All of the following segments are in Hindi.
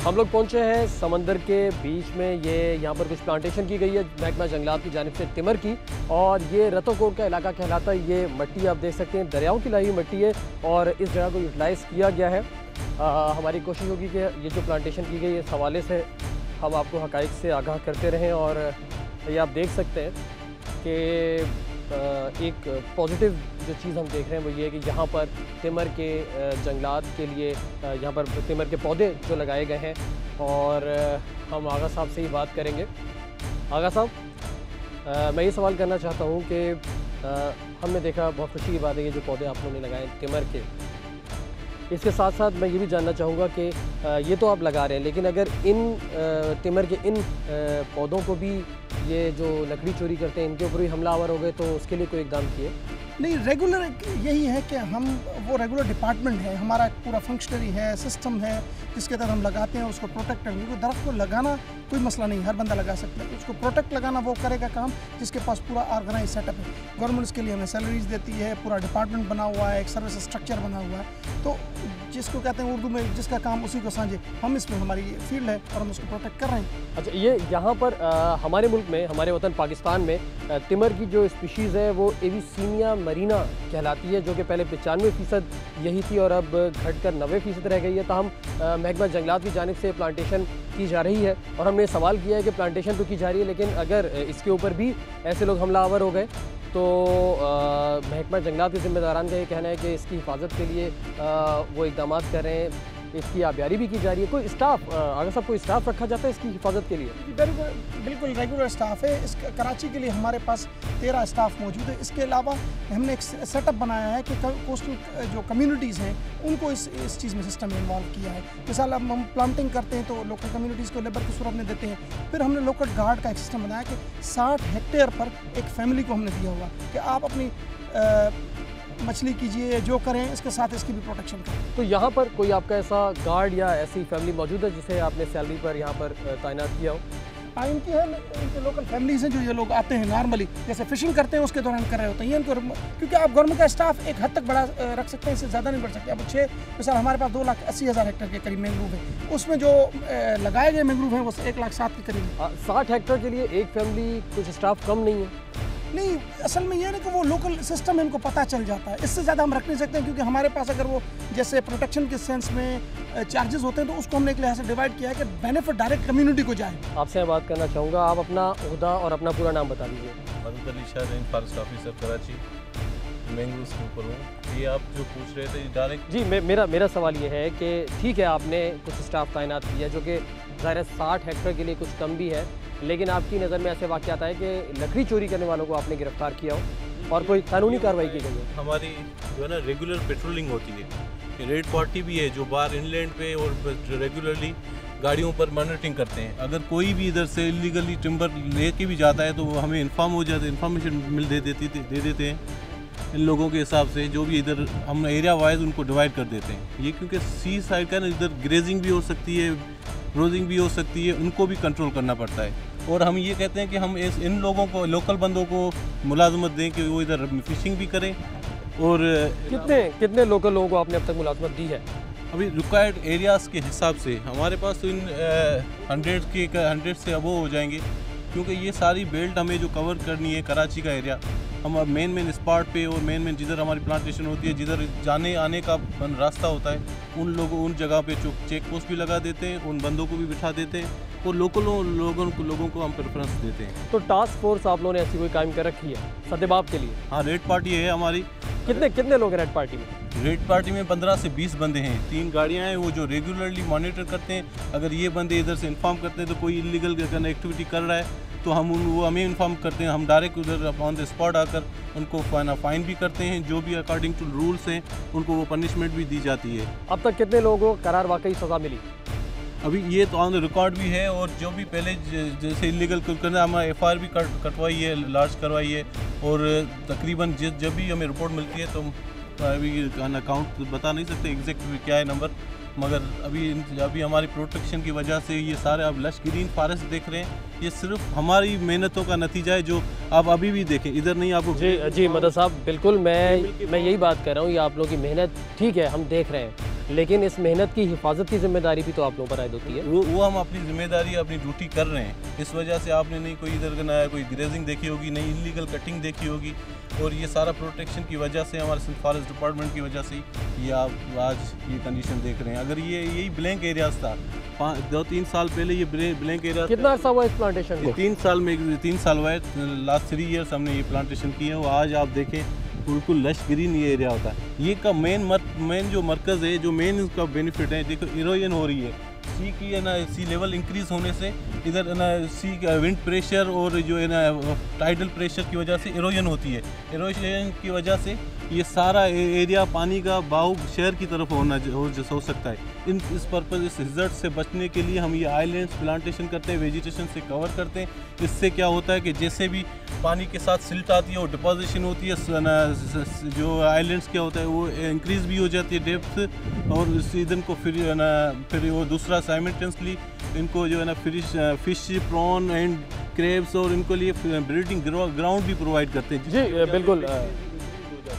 हम लोग पहुंचे हैं समंदर के बीच में। ये यहाँ पर कुछ प्लांटेशन की गई है महकमा जंगलात की जानिब से टिमर की, और ये रतोकोर का इलाका कहलाता है। ये मिट्टी आप देख सकते हैं दरियाओं की लाई हुई मिट्टी है और इस जगह को यूटिलाइज़ किया गया है। हमारी कोशिश होगी कि ये जो प्लांटेशन की गई है इस हवाले से हम आपको हक़ाइक़ से आगाह करते रहें। और ये आप देख सकते हैं कि एक पॉजिटिव जो चीज़ हम देख रहे हैं वो ये है कि यहाँ पर टिमर के जंगलात के लिए यहाँ पर टिमर के पौधे जो लगाए गए हैं। और हम आगा साहब से ही बात करेंगे। आगा साहब, मैं ये सवाल करना चाहता हूँ कि हमने देखा, बहुत खुशी की बात है ये जो पौधे आप लोगों ने लगाए टिमर के, इसके साथ साथ मैं ये भी जानना चाहूँगा कि ये तो आप लगा रहे हैं, लेकिन अगर इन टिमर के इन पौधों को भी ये जो लकड़ी चोरी करते हैं इनके ऊपर भी हमलावर हो गए तो उसके लिए कोई इकदाम किए? नहीं, रेगुलर यही है कि हम वो रेगुलर डिपार्टमेंट है, हमारा पूरा फंक्शनरी है, सिस्टम है जिसके तहत हम लगाते हैं, उसको प्रोटेक्ट करेंगे। क्योंकि दरख्त को लगाना कोई मसला नहीं, हर बंदा लगा सकता है। उसको प्रोटेक्ट लगाना वो करेगा काम जिसके पास पूरा ऑर्गेनाइज सेटअप है। गवर्नमेंट इसके लिए हमें सैलरीज देती है, पूरा डिपार्टमेंट बना हुआ है, एक सर्विस स्ट्रक्चर बना हुआ है। तो जिसको कहते हैं उर्दू में जिसका काम उसी को साझे, हम इसमें हमारी फील्ड है और हम उसको प्रोटेक्ट कर रहे हैं। अच्छा, ये यहाँ पर हमारे मुल्क में, हमारे वतन पाकिस्तान में टिमर की जो स्पीशीज़ है वो एविसीनिया मरीना कहलाती है, जो कि पहले 95% यही थी और अब घटकर 90% रह गई है। ताहम महकमा जंगलात की जानिब से प्लांटेशन की जा रही है और हमने सवाल किया है कि प्लांटेशन तो की जा रही है, लेकिन अगर इसके ऊपर भी ऐसे लोग हमलावर हो गए तो महकमा जंगलात के ज़िम्मेदारान का ये कहना है कि इसकी हिफाजत के लिए वो इक़दाम कर रहे हैं, इसकी आबियारी भी की जा रही है। कोई स्टाफ, अगर सब कोई स्टाफ रखा जाता है इसकी हिफाजत के लिए? बिल्कुल रेगुलर स्टाफ है। इस कराची के लिए हमारे पास 13 स्टाफ मौजूद है। इसके अलावा हमने एक सेटअप बनाया है कि कोस्टल जो कम्युनिटीज़ हैं उनको इस चीज़ में सिस्टम में इन्वॉल्व किया है। मिसाल अब हम प्लांटिंग करते हैं तो लोकल कम्युनिटीज़ को लेबर की सूरत में देते हैं। फिर हमने लोकल गार्ड का एक सिस्टम बनाया कि 60 हेक्टेयर पर एक फैमिली को हमने दिया हुआ कि आप अपनी मछली कीजिए, जो करें, इसके साथ इसकी भी प्रोटेक्शन करें। तो यहाँ पर कोई आपका ऐसा गार्ड या ऐसी फैमिली मौजूद है जिसे आपने सैलरी पर यहाँ पर तैनात किया हो? हाँ, इनकी है, इनके लोकल फैमिलीज़ हैं जो ये लोग आते हैं नॉर्मली, जैसे फिशिंग करते हैं उसके दौरान कर रहे होते हैं। ये इनको, क्योंकि आप गवर्नमेंट का स्टाफ एक हद तक बड़ा रख सकते हैं, इससे ज़्यादा नहीं बढ़ सकते। अब 6 मिसाल हमारे पास 2,80,000 हेक्टेयर के करीब मैंग्रोव है, उसमें जो लगाए गए मैंग्रोव हैं वो 1,07,000 के करीब। 60 हेक्टेयर के लिए एक फैमिली, कुछ स्टाफ कम नहीं है? नहीं, असल में ये है ना कि वो लोकल सिस्टम है, इनको पता चल जाता है। इससे ज़्यादा हम रख नहीं सकते हैं, क्योंकि हमारे पास अगर वो जैसे प्रोटेक्शन के सेंस में चार्जेस होते हैं तो उसको हमने एक लिहाज से डिवाइड किया है कि बेनिफिट डायरेक्ट कम्युनिटी को जाए। आपसे मैं बात करना चाहूँगा, आप अपना ओहदा और अपना पूरा नाम बता दीजिए। मदद Ali Shah, range forest officer Karachi, mangroves के ऊपर हूँ। ये आप जो पूछ रहे थे डायरेक्ट? जी, मेरा सवाल ये है कि ठीक है, आपने कुछ स्टाफ तैनात किया जो कि ज़ाहिर 60 हेक्टेयर के लिए कुछ कम भी है, लेकिन आपकी नज़र में ऐसे वाक़यात आए कि लकड़ी चोरी करने वालों को आपने गिरफ्तार किया हो और कोई कानूनी कार्रवाई की गई है? हमारी जो है ना रेगुलर पेट्रोलिंग होती है, रेड पार्टी भी है जो बाहर इनलैंड पे और रेगुलरली गाड़ियों पर मॉनिटरिंग करते हैं। अगर कोई भी इधर से इलीगली टिम्बर लेके भी जाता है तो वो हमें इन्फॉर्म हो जाता है, इन्फॉर्मेशन दे देते हैं इन लोगों के हिसाब से, जो भी इधर हम एरिया वाइज उनको डिवाइड कर देते हैं। ये क्योंकि सी साइड का ना, इधर ग्रेजिंग भी हो सकती है, रोजिंग भी हो सकती है, उनको भी कंट्रोल करना पड़ता है। और हम ये कहते हैं कि हम इन लोगों को, लोकल बंदों को मुलाजमत दें कि वो इधर फिशिंग भी करें। और कितने लोकल लोगों को आपने अब तक मुलाजमत दी है? अभी रिक्वायर्ड एरियाज़ के हिसाब से हमारे पास तो इन 100 से अबो हो जाएंगे, क्योंकि ये सारी बेल्ट हमें जो कवर करनी है कराची का एरिया, हम अब मेन स्पॉट पे और मेन जिधर हमारी प्लांटेशन होती है, जिधर जाने आने का रास्ता होता है, उन जगह पे चेक पोस्ट भी लगा देते हैं, उन बंदों को भी बिठा देते हैं और लोगों को हम प्रेफरेंस देते हैं। तो टास्क फोर्स आप लोगों ने ऐसी कोई कायम कर रखी है सदेबाब के लिए? हाँ, रेड पार्टी है हमारी। कितने लोग हैं रेड पार्टी में? रेड पार्टी में 15 से 20 बंदे हैं। 3 गाड़ियाँ हैं वो जो रेगुलरली मॉनिटर करते हैं। अगर ये बंदे इधर से इन्फॉर्म करते हैं तो कोई इलीगल एक्टिविटी कर रहा है तो वो हमें इन्फॉर्म करते हैं। हम डायरेक्ट उधर ऑन द स्पॉट आकर उनको फाइन भी करते हैं, जो भी अकॉर्डिंग टू रूल्स हैं उनको वो पनिशमेंट भी दी जाती है। अब तक कितने लोगों को करार वाकई सज़ा मिली? अभी ये तो ऑन द रिकॉर्ड भी है, और जो भी पहले जैसे इलीगल करना, हमारा FIR भी कटवाई है, लार्ज करवाई है। और तकरीबन जब भी हमें रिपोर्ट मिलती है तो अभी अकाउंट बता नहीं सकते एग्जैक्ट क्या है नंबर, मगर अभी हमारी प्रोटेक्शन की वजह से ये सारे आप लश ग्रीन फॉरेस्ट देख रहे हैं, ये सिर्फ हमारी मेहनतों का नतीजा है, जो आप अभी भी देखें, इधर नहीं आपको। जी मदद साहब, बिल्कुल मैं यही बात कर रहा हूँ, ये आप लोगों की मेहनत ठीक है, हम देख रहे हैं, लेकिन इस मेहनत की हिफाजत की जिम्मेदारी भी तो आप लोगों पर आयद होती है। वो हम अपनी जिम्मेदारी अपनी ड्यूटी कर रहे हैं। इस वजह से आपने नहीं कोई इधर का कोई ग्रेजिंग देखी होगी, नहीं इलीगल कटिंग देखी होगी, और ये सारा प्रोटेक्शन की वजह से हमारे सिंध फॉरेस्ट डिपार्टमेंट की वजह से ये आप आज ये कंडीशन देख रहे हैं। अगर ये यही ब्लैंक एरियाज था 2-3 साल पहले, ये ब्लैंक एरिया कितना अर्सा हुआ इस प्लांटेशन को? 3 साल में 3 साल हुआ है। लास्ट 3 ईयर्स हमने ये प्लांटेशन किए हैं। और आज आप देखें बिल्कुल लश ग्रीन ये एरिया होता है। ये का मेन जो मरकज़ है, जो मेन इसका बेनिफिट है, देखो इरोजन हो रही है सी की, है ना, सी लेवल इंक्रीज होने से इधर है ना सी का विंड प्रेशर और जो है ना टाइडल प्रेशर की वजह से इरोजन होती है। इरोजन की वजह से ये सारा एरिया पानी का बहाव शहर की तरफ हो सकता है। इस पर्पज़ इस रिजल्ट से बचने के लिए हम ये आइलैंड्स प्लांटेशन करते हैं, वेजिटेशन से कवर करते हैं। इससे क्या होता है कि जैसे भी पानी के साथ सिल्ट आती है और डिपोजिशन होती है, जो आइलैंड्स क्या होता है वो इंक्रीज़ भी हो जाती है डेप्थ, और इस इधर को फिर वो दूसरा साइमल्टेनियसली इनको जो है ना फिश प्रॉन एंड क्रेब्स और इनको लिए ब्रीडिंग ग्राउंड भी प्रोवाइड करते हैं। जी बिल्कुल।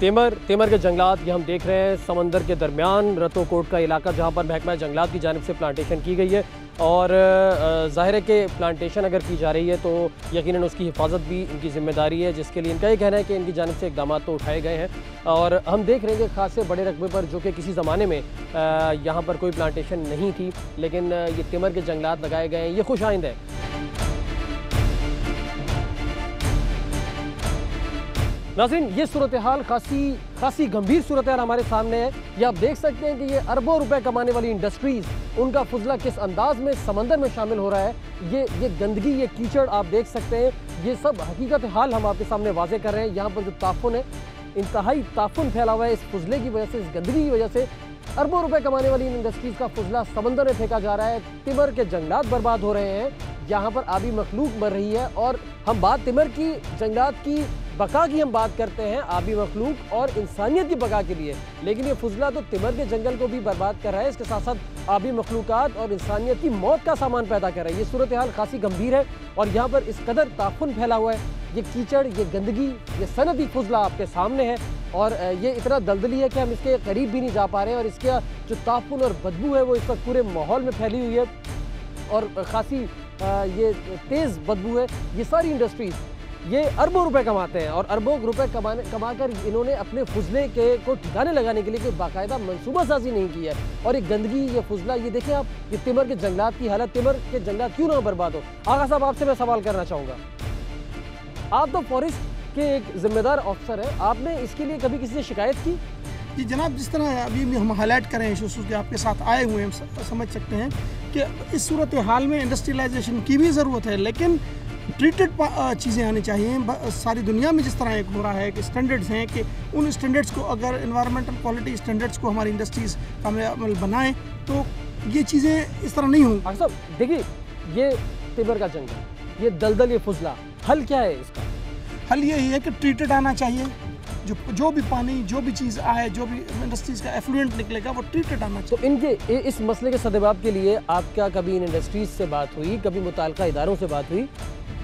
तेमर के जंगलात ये हम देख रहे हैं, समंदर के दरमियान रतोकोट का इलाका जहाँ पर महकमा जंगलात की जानिब से प्लांटेशन की गई है। और ज़ाहिर है कि प्लांटेशन अगर की जा रही है तो यकीनन उसकी हिफाजत भी इनकी ज़िम्मेदारी है, जिसके लिए इनका ये कहना है कि इनकी जानिब से इक़दाम तो उठाए गए हैं। और हम देख रहे हैं कि ख़ास से बड़े रकबे पर, जो कि किसी ज़माने में यहाँ पर कोई प्लांटेशन नहीं थी, लेकिन ये तेमर के जंगलात लगाए गए हैं, ये खुश आइंद है। नाज़रीन, ये सूरत हाल खासी गंभीर सूरत हाल हमारे सामने है। ये आप देख सकते हैं कि ये अरबों रुपए कमाने वाली इंडस्ट्रीज़, उनका फुजला किस अंदाज में समंदर में शामिल हो रहा है। ये गंदगी, ये कीचड़ आप देख सकते हैं। ये सब हकीकत हाल हम आपके सामने वाज़े कर रहे हैं। यहाँ पर जो ताफुन है, इंतहाई ताफुन फैला हुआ है इस फुजले की वजह से, इस गंदगी की वजह से। अरबों रुपए कमाने वाली इन इंडस्ट्रीज़ का फुजला समंदर में फेंका जा रहा है। तिमर के जंगलात बर्बाद हो रहे हैं, यहाँ पर आबी मखलूक मर रही है। और हम बात तिमर की जंगलात की बका की हम बात करते हैं, आबी मखलूक और इंसानियत की बका के लिए, लेकिन ये फुजला तो तिमर के जंगल को भी बर्बाद कर रहा है, इसके साथ साथ आबी मखलूकात और इंसानियत की मौत का सामान पैदा कर रहा है। ये सूरत हाल खासी गंभीर है और यहाँ पर इस कदर ताफुन फैला हुआ है। ये कीचड़, ये गंदगी, ये सनदी फुजला आपके सामने है और ये इतना दलदली है कि हम इसके करीब भी नहीं जा पा रहे हैं। और इसका जो ताफुन और बदबू है वो इस वक्त पूरे माहौल में फैली हुई है और खासी ये तेज़ बदबू है। ये सारी इंडस्ट्रीज़ ये अरबों रुपए कमाते हैं और अरबों रुपए कमाकर इन्होंने अपने फुजले को ठिकाने लगाने के लिए कोई बाकायदा मनसूबा साजी नहीं की है। और ये गंदगी, ये फुजला, ये देखें आप, ये तिमर के जंगलात की हालत, तिमर के जंगलात क्यों ना बर्बाद हो। आगा साहब, आपसे मैं सवाल करना चाहूँगा, आप तो फॉरेस्ट के एक जिम्मेदार ऑफिसर हैं, आपने इसके लिए कभी किसी से शिकायत की? जी जनाब, जिस तरह अभी भी हम हाईलाइट करें इशूज़ के आपके साथ आए हुए हैं, हम समझ सकते हैं कि इस सूरत हाल में इंडस्ट्रियलाइजेशन की भी ज़रूरत है, लेकिन ट्रीटेड चीज़ें आनी चाहिए। सारी दुनिया में जिस तरह एक हो रहा है कि स्टैंडर्ड्स हैं, कि उन स्टैंडर्ड्स को अगर एनवायरमेंटल क्वालिटी स्टैंडर्ड्स को हमारी इंडस्ट्रीज़ अमल बनाएं तो ये चीज़ें इस तरह नहीं होंगी। डॉक्टर साहब देखिए, ये तिमर का जंगल, ये दलदल, ये फुजला, हल क्या है इसका? हल यही है कि ट्रीटेड आना चाहिए। जो भी पानी, जो भी चीज़ आए, जो भी इंडस्ट्रीज़ का एफ्लुएंट निकलेगा वो ट्रीटेड आना चाहिए। तो इनके इस मसले के सद्जवाब के लिए आपका कभी इन इंडस्ट्रीज़ से बात हुई, कभी मुताल्लिका इदारों से बात हुई?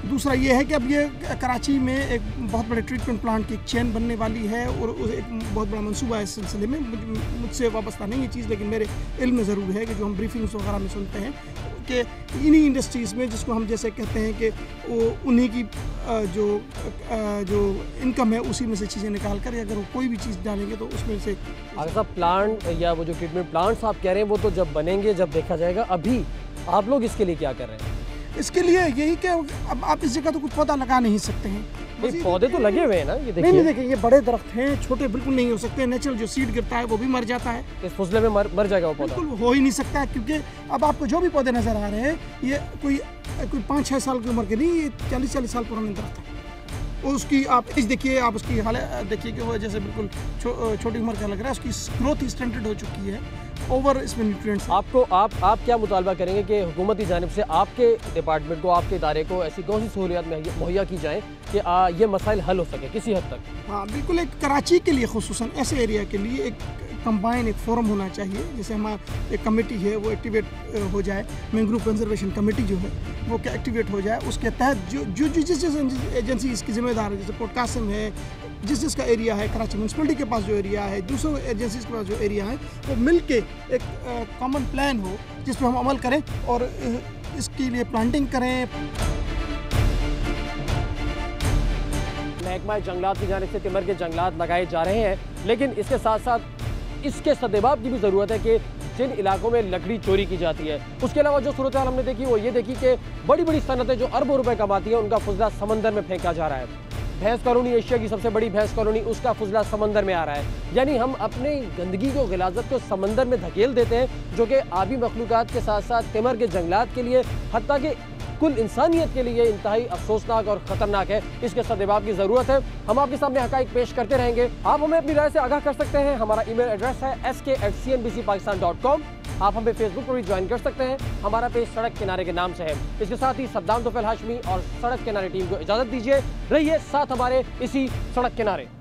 दूसरा ये है कि अब ये कराची में एक बहुत बड़े ट्रीटमेंट प्लांट की एक चेन बनने वाली है और एक बहुत बड़ा मंसूबा है इस सिलसिले में। मुझसे वाबस्ता नहीं ये चीज़, लेकिन मेरे इल्म में ज़रूर है कि जो हम ब्रीफिंग्स वगैरह में सुनते हैं कि इन्हीं इंडस्ट्रीज़ में, जिसको हम जैसे कहते हैं कि वो उन्हीं की जो इनकम है उसी में से चीज़ें निकाल कर, अगर वो कोई भी चीज़ डालेंगे तो उसमें से अगर प्लांट या वो जो ट्रीटमेंट प्लांट्स आप कह रहे हैं वो तो जब बनेंगे, जब देखा जाएगा। अभी आप लोग इसके लिए क्या कर रहे हैं? इसके लिए यही कि अब आप इस जगह तो कुछ पौधा लगा नहीं सकते हैं। ये पौधे तो लगे हुए हैं ना, ये देखिए। नहीं देखिए, ये बड़े दरख्त हैं, छोटे बिल्कुल नहीं हो सकते। नेचुरल जो सीड गिरता है वो भी मर जाता है, इस फुजले में मर जाएगा वो पौधा, बिल्कुल हो ही नहीं सकता है। क्योंकि अब आपको जो भी पौधे नजर आ रहे हैं ये कोई 5-6 साल की उम्र के नहीं, ये 40-40 साल पुराने दरख्त है। उसकी आप एज देखिए, आप उसकी हालत देखिए कि वो जैसे बिल्कुल छोटी उम्र का लग रहा है। उसकी ग्रोथ ही स्टंटेड हो चुकी है, ओवर इसमें न्यूट्रिएंट्स। आप क्या मुतालबा करेंगे कि हुकूमती जानिब से आपके डिपार्टमेंट को, आपके इदारे को ऐसी कौन सी सहूलियात मुहैया की जाए कि ये मसाइल हल हो सके किसी हद तक? हाँ बिल्कुल, एक कराची के लिए खुसूसन ऐसे एरिया के लिए एक कंबाइन एक फोरम होना चाहिए, जैसे हमारा एक कमेटी है वो एक्टिवेट हो जाए, मैंग्रोव कंजर्वेशन कमेटी जो है वो एक्टिवेट हो जाए। उसके तहत जिस एजेंसी इसकी जिम्मेदार है, जैसे पोर्ट कासिम है, जिसका एरिया है, कराची म्यूनसिपलिटी के पास जो एरिया है, दूसरों एजेंसीज के पास जो एरिया है, वो मिल के एक कॉमन प्लान हो जिस पर हम अमल करें और इसके लिए प्लांटिंग करें। महकमा जंगलात की जानिब से तिमर के जंगलात लगाए जा रहे हैं, लेकिन इसके साथ साथ इसके सद्देबाब की भी ज़रूरत है कि जिन इलाकों में लकड़ी चोरी की जाती है, उसके अलावा जो सूरत हाल हमने देखी वो ये देखी कि बड़ी बड़ी सनतें जो अरबों रुपए कमाती हैं उनका फुजला समंदर में फेंका जा रहा है। भैंस कॉलोनी एशिया की सबसे बड़ी भैंस कॉलोनी, उसका फुजला समंदर में आ रहा है। यानी हम अपने गंदगी को, गिलाजत को समंदर में धकेल देते हैं, जो कि आबी मखलूकात के साथ साथ तिमर के जंगलात के लिए, हत्ता कि कुल इंसानियत के लिए इंतहाई अफसोसनाक और ख़तरनाक है। इसके सद्देबाब की ज़रूरत है। हम आपके सामने हक़ाइक़ पेश करते रहेंगे। आप हमें अपनी राय से आगाह कर सकते हैं। हमारा ईमेल एड्रेस है sk@cnbcpakistan.com। आप हमें फेसबुक पर भी ज्वाइन कर सकते हैं। हमारा पेज सड़क किनारे के नाम से है। इसके साथ ही सद्दाम तोफैल हाशमी और सड़क किनारे टीम को इजाज़त दीजिए। रहिए साथ हमारे इसी सड़क किनारे।